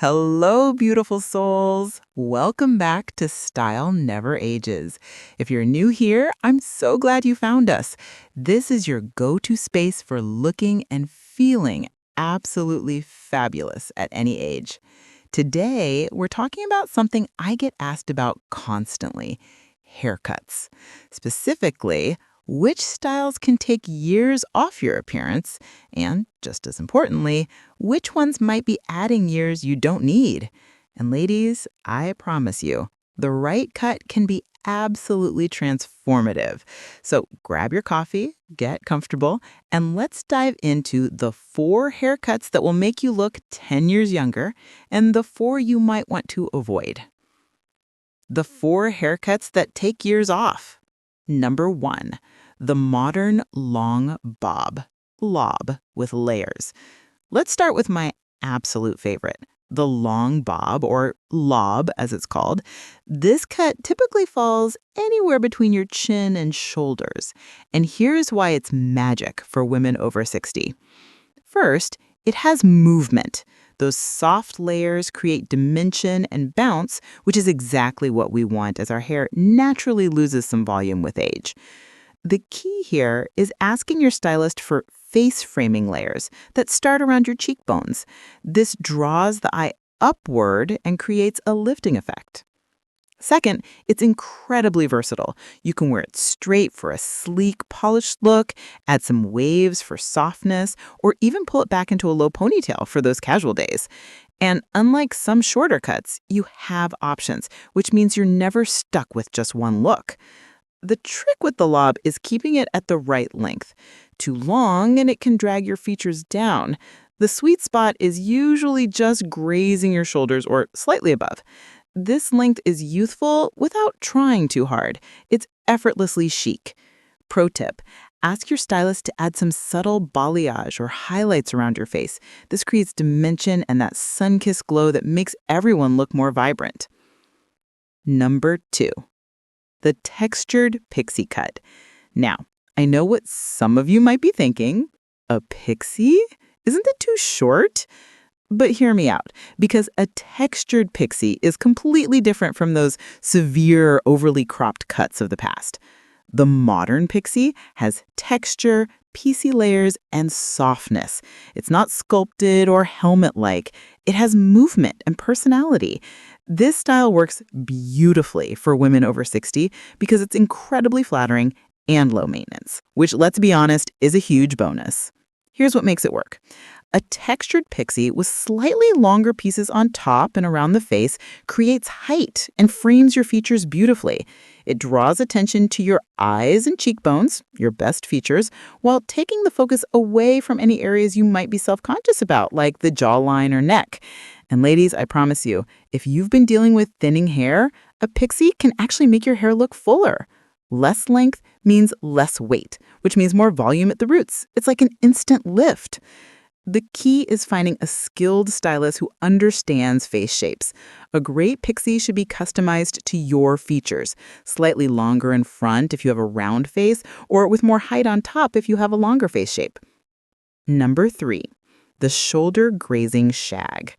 Hello, beautiful souls. Welcome back to Style Never Ages. If you're new here, I'm so glad you found us. This is your go-to space for looking and feeling absolutely fabulous at any age. Today, we're talking about something I get asked about constantly: haircuts. Specifically, which styles can take years off your appearance, and just as importantly, which ones might be adding years you don't need. And ladies, I promise you, the right cut can be absolutely transformative. So grab your coffee, get comfortable, and let's dive into the 4 haircuts that will make you look 10 years younger and the 4 you might want to avoid. The 4 haircuts that take years off. Number 1, the modern long bob, lob with layers. Let's start with my absolute favorite, the long bob, or lob as it's called. This cut typically falls anywhere between your chin and shoulders. And here's why it's magic for women over 60. First, it has movement. Those soft layers create dimension and bounce, which is exactly what we want as our hair naturally loses some volume with age. The key here is asking your stylist for face framing layers that start around your cheekbones. This draws the eye upward and creates a lifting effect. Second, it's incredibly versatile. You can wear it straight for a sleek, polished look, add some waves for softness, or even pull it back into a low ponytail for those casual days. And unlike some shorter cuts, you have options, which means you're never stuck with just one look. The trick with the lob is keeping it at the right length. Too long and it can drag your features down. The sweet spot is usually just grazing your shoulders or slightly above. This length is youthful without trying too hard. It's effortlessly chic. Pro tip: ask your stylist to add some subtle balayage or highlights around your face. This creates dimension and that sun-kissed glow that makes everyone look more vibrant. Number 2, the textured pixie cut. Now, I know what some of you might be thinking. A pixie? Isn't it too short? But hear me out, because a textured pixie is completely different from those severe, overly cropped cuts of the past. The modern pixie has texture, piecey layers, and softness. It's not sculpted or helmet-like. It has movement and personality. This style works beautifully for women over 60 because it's incredibly flattering and low maintenance, which, let's be honest, is a huge bonus. Here's what makes it work. A textured pixie with slightly longer pieces on top and around the face creates height and frames your features beautifully. It draws attention to your eyes and cheekbones, your best features, while taking the focus away from any areas you might be self-conscious about, like the jawline or neck. And ladies, I promise you, if you've been dealing with thinning hair, a pixie can actually make your hair look fuller. Less length means less weight, which means more volume at the roots. It's like an instant lift. The key is finding a skilled stylist who understands face shapes. A great pixie should be customized to your features, slightly longer in front if you have a round face, or with more height on top if you have a longer face shape. Number 3, the shoulder grazing shag.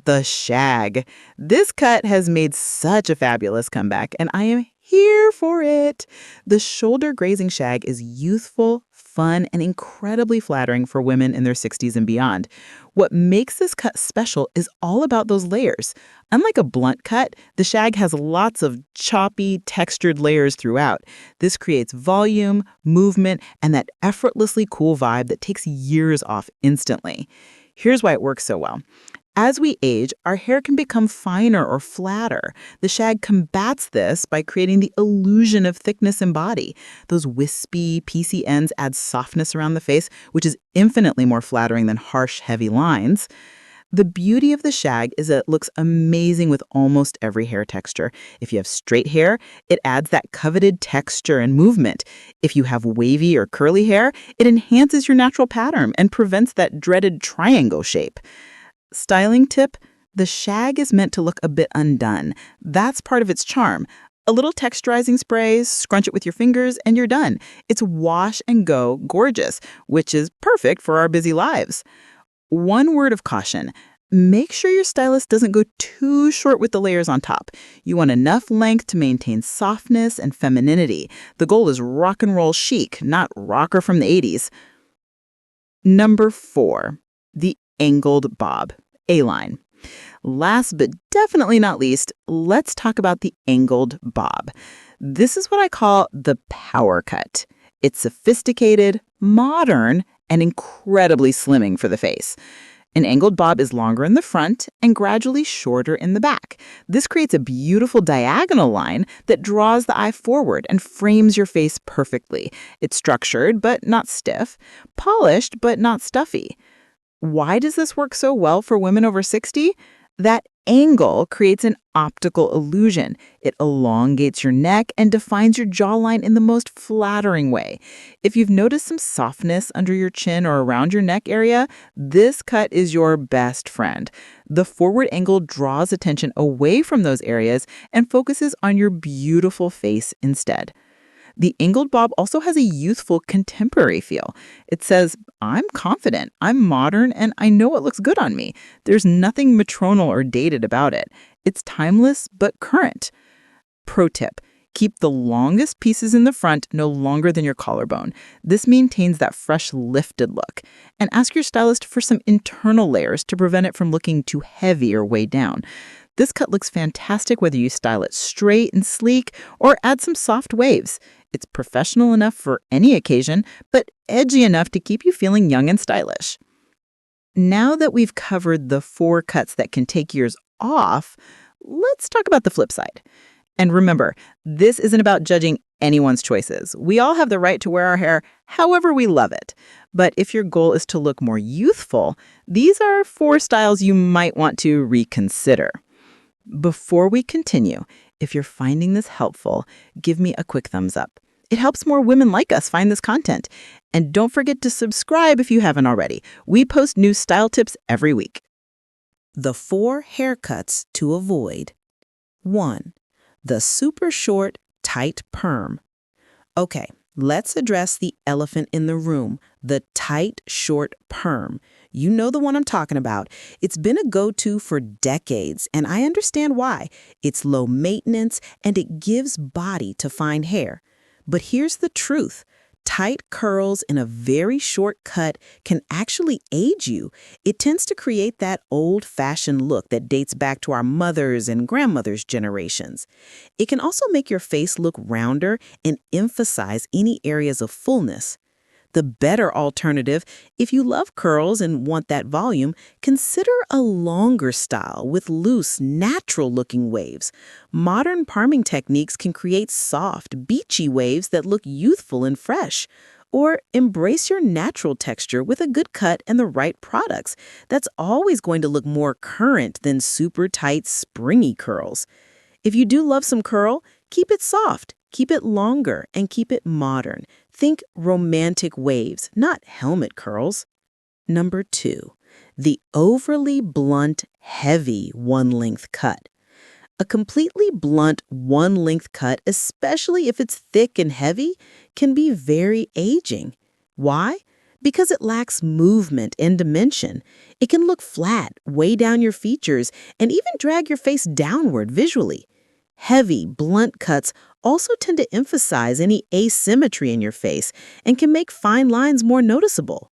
The shag. This cut has made such a fabulous comeback, and I am here for it. The shoulder grazing shag is youthful, fun, and incredibly flattering for women in their 60s and beyond. What makes this cut special is all about those layers. Unlike a blunt cut, the shag has lots of choppy, textured layers throughout. This creates volume, movement, and that effortlessly cool vibe that takes years off instantly. Here's why it works so well. As we age, our hair can become finer or flatter. The shag combats this by creating the illusion of thickness and body. Those wispy, piecey ends add softness around the face, which is infinitely more flattering than harsh, heavy lines. The beauty of the shag is that it looks amazing with almost every hair texture. If you have straight hair, it adds that coveted texture and movement. If you have wavy or curly hair, it enhances your natural pattern and prevents that dreaded triangle shape. Styling tip: the shag is meant to look a bit undone. That's part of its charm. A little texturizing spray, scrunch it with your fingers, and you're done. It's wash and go gorgeous, which is perfect for our busy lives. One word of caution: Make sure your stylist doesn't go too short with the layers on top. You want enough length to maintain softness and femininity. The goal is rock and roll chic, not rocker from the 80s. Number 4, the angled bob, A-line. Last but definitely not least, let's talk about the angled bob. This is what I call the power cut. It's sophisticated, modern, and incredibly slimming for the face. An angled bob is longer in the front and gradually shorter in the back. This creates a beautiful diagonal line that draws the eye forward and frames your face perfectly. It's structured but not stiff, polished but not stuffy. Why does this work so well for women over 60? That angle creates an optical illusion. It elongates your neck and defines your jawline in the most flattering way. If you've noticed some softness under your chin or around your neck area, this cut is your best friend. The forward angle draws attention away from those areas and focuses on your beautiful face instead. The angled bob also has a youthful, contemporary feel. It says, I'm confident, I'm modern, and I know what looks good on me. There's nothing matronal or dated about it. It's timeless but current. Pro tip, keep the longest pieces in the front no longer than your collarbone. This maintains that fresh, lifted look. And ask your stylist for some internal layers to prevent it from looking too heavy or weighed down. This cut looks fantastic whether you style it straight and sleek or add some soft waves. It's professional enough for any occasion, but edgy enough to keep you feeling young and stylish. Now that we've covered the 4 cuts that can take years off, let's talk about the flip side. And remember, this isn't about judging anyone's choices. We all have the right to wear our hair however we love it. But if your goal is to look more youthful, these are 4 styles you might want to reconsider. Before we continue, if you're finding this helpful, give me a quick thumbs up. It helps more women like us find this content. And don't forget to subscribe if you haven't already. We post new style tips every week. The 4 haircuts to avoid. 1. The super short, tight perm. Okay, let's address the elephant in the room, the tight, short perm. You know the one I'm talking about. It's been a go-to for decades, and I understand why. It's low maintenance, and it gives body to fine hair. But here's the truth. Tight curls in a very short cut can actually age you. It tends to create that old-fashioned look that dates back to our mothers' and grandmothers' generations. It can also make your face look rounder and emphasize any areas of fullness. The better alternative, if you love curls and want that volume, consider a longer style with loose, natural-looking waves. Modern parming techniques can create soft, beachy waves that look youthful and fresh. Or embrace your natural texture with a good cut and the right products. That's always going to look more current than super tight, springy curls. If you do love some curl, keep it soft, keep it longer, and keep it modern. Think romantic waves, not helmet curls. Number 2, the overly blunt, heavy one-length cut. A completely blunt one-length cut, especially if it's thick and heavy, can be very aging. Why? Because it lacks movement and dimension. It can look flat, weigh down your features, and even drag your face downward visually. Heavy, blunt cuts also tend to emphasize any asymmetry in your face and can make fine lines more noticeable.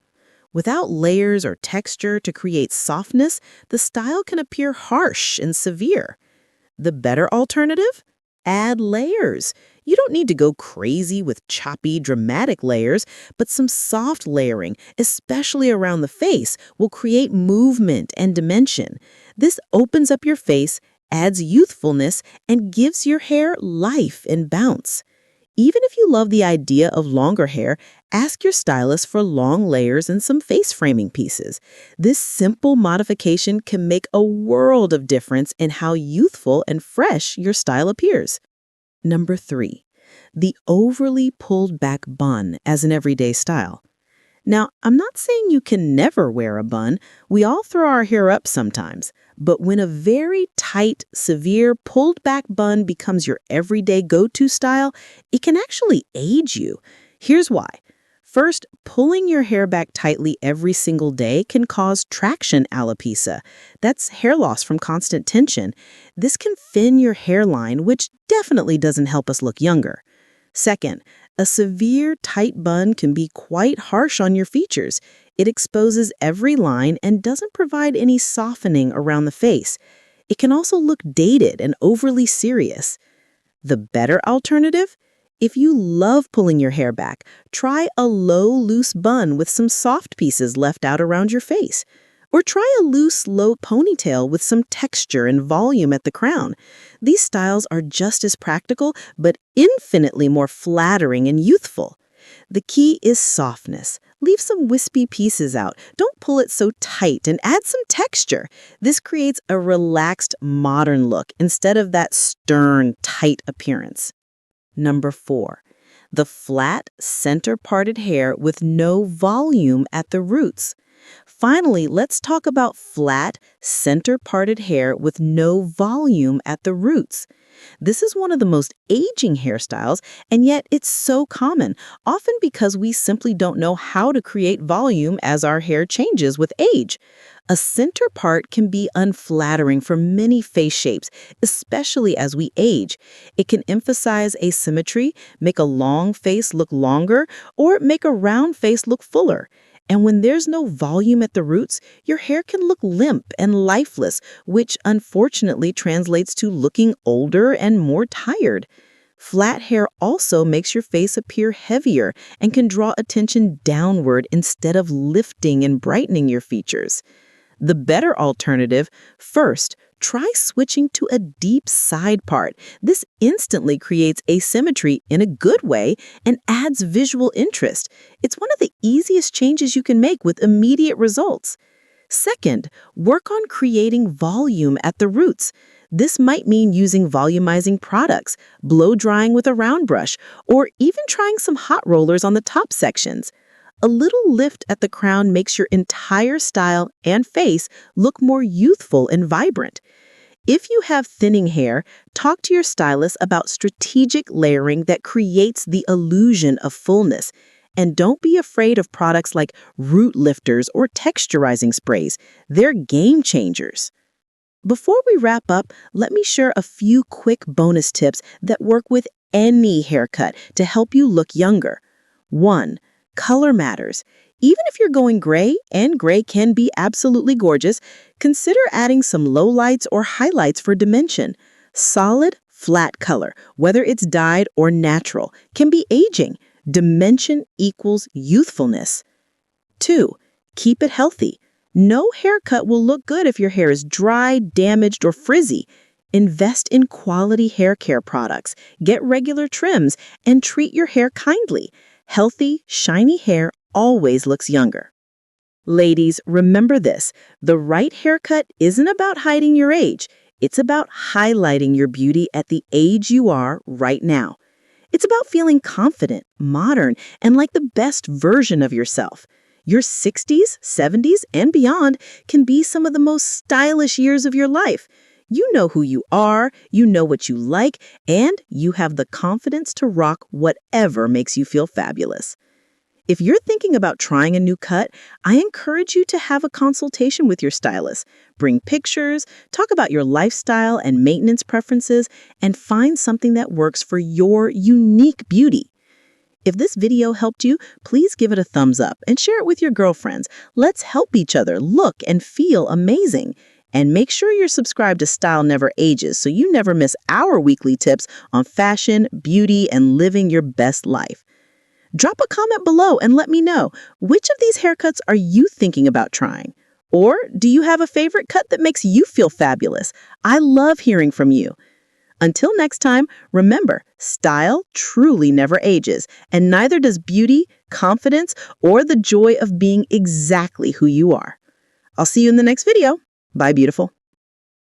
Without layers or texture to create softness, the style can appear harsh and severe. The better alternative? Add layers. You don't need to go crazy with choppy, dramatic layers, but some soft layering, especially around the face, will create movement and dimension. This opens up your face, adds youthfulness, and gives your hair life and bounce. Even if you love the idea of longer hair, ask your stylist for long layers and some face framing pieces. This simple modification can make a world of difference in how youthful and fresh your style appears. Number 3, the overly pulled back bun as an everyday style. Now, I'm not saying you can never wear a bun. We all throw our hair up sometimes. But when a very tight, severe, pulled back bun becomes your everyday go-to style, it can actually age you. Here's why. First, pulling your hair back tightly every single day can cause traction alopecia. That's hair loss from constant tension. This can thin your hairline, which definitely doesn't help us look younger. Second, a severe tight bun can be quite harsh on your features. It exposes every line and doesn't provide any softening around the face. It can also look dated and overly serious. The better alternative? If you love pulling your hair back, try a low, loose bun with some soft pieces left out around your face. Or try a loose, low ponytail with some texture and volume at the crown. These styles are just as practical, but infinitely more flattering and youthful. The key is softness. Leave some wispy pieces out. Don't pull it so tight and add some texture. This creates a relaxed, modern look instead of that stern, tight appearance. Number 4, the flat, center-parted hair with no volume at the roots. Finally, let's talk about flat, center-parted hair with no volume at the roots. This is one of the most aging hairstyles, and yet it's so common, often because we simply don't know how to create volume as our hair changes with age. A center part can be unflattering for many face shapes, especially as we age. It can emphasize asymmetry, make a long face look longer, or make a round face look fuller. And when there's no volume at the roots, your hair can look limp and lifeless, which unfortunately translates to looking older and more tired. Flat hair also makes your face appear heavier and can draw attention downward instead of lifting and brightening your features. The better alternative, first, try switching to a deep side part. This instantly creates asymmetry in a good way and adds visual interest. It's one of the easiest changes you can make with immediate results. Second, work on creating volume at the roots. This might mean using volumizing products, blow drying with a round brush, or even trying some hot rollers on the top sections. A little lift at the crown makes your entire style and face look more youthful and vibrant. If you have thinning hair, talk to your stylist about strategic layering that creates the illusion of fullness. And don't be afraid of products like root lifters or texturizing sprays. They're game changers. Before we wrap up, let me share a few quick bonus tips that work with any haircut to help you look younger. 1. Color matters. Even if you're going gray, and gray can be absolutely gorgeous, consider adding some lowlights or highlights for dimension. Solid, flat color, whether it's dyed or natural, can be aging. Dimension equals youthfulness. 2. Keep it healthy. No haircut will look good if your hair is dry, damaged, or frizzy. Invest in quality hair care products, get regular trims, and treat your hair kindly. Healthy, shiny hair always looks younger. Ladies, remember this. The right haircut isn't about hiding your age. It's about highlighting your beauty at the age you are right now. It's about feeling confident, modern, and like the best version of yourself. Your 60s, 70s, and beyond can be some of the most stylish years of your life. You know who you are, you know what you like, and you have the confidence to rock whatever makes you feel fabulous. If you're thinking about trying a new cut, I encourage you to have a consultation with your stylist. Bring pictures, talk about your lifestyle and maintenance preferences, and find something that works for your unique beauty. If this video helped you, please give it a thumbs up and share it with your girlfriends. Let's help each other look and feel amazing. And make sure you're subscribed to Style Never Ages so you never miss our weekly tips on fashion, beauty, and living your best life. Drop a comment below and let me know, which of these haircuts are you thinking about trying? Or do you have a favorite cut that makes you feel fabulous? I love hearing from you. Until next time, remember, style truly never ages, and neither does beauty, confidence, or the joy of being exactly who you are. I'll see you in the next video. Bye, beautiful.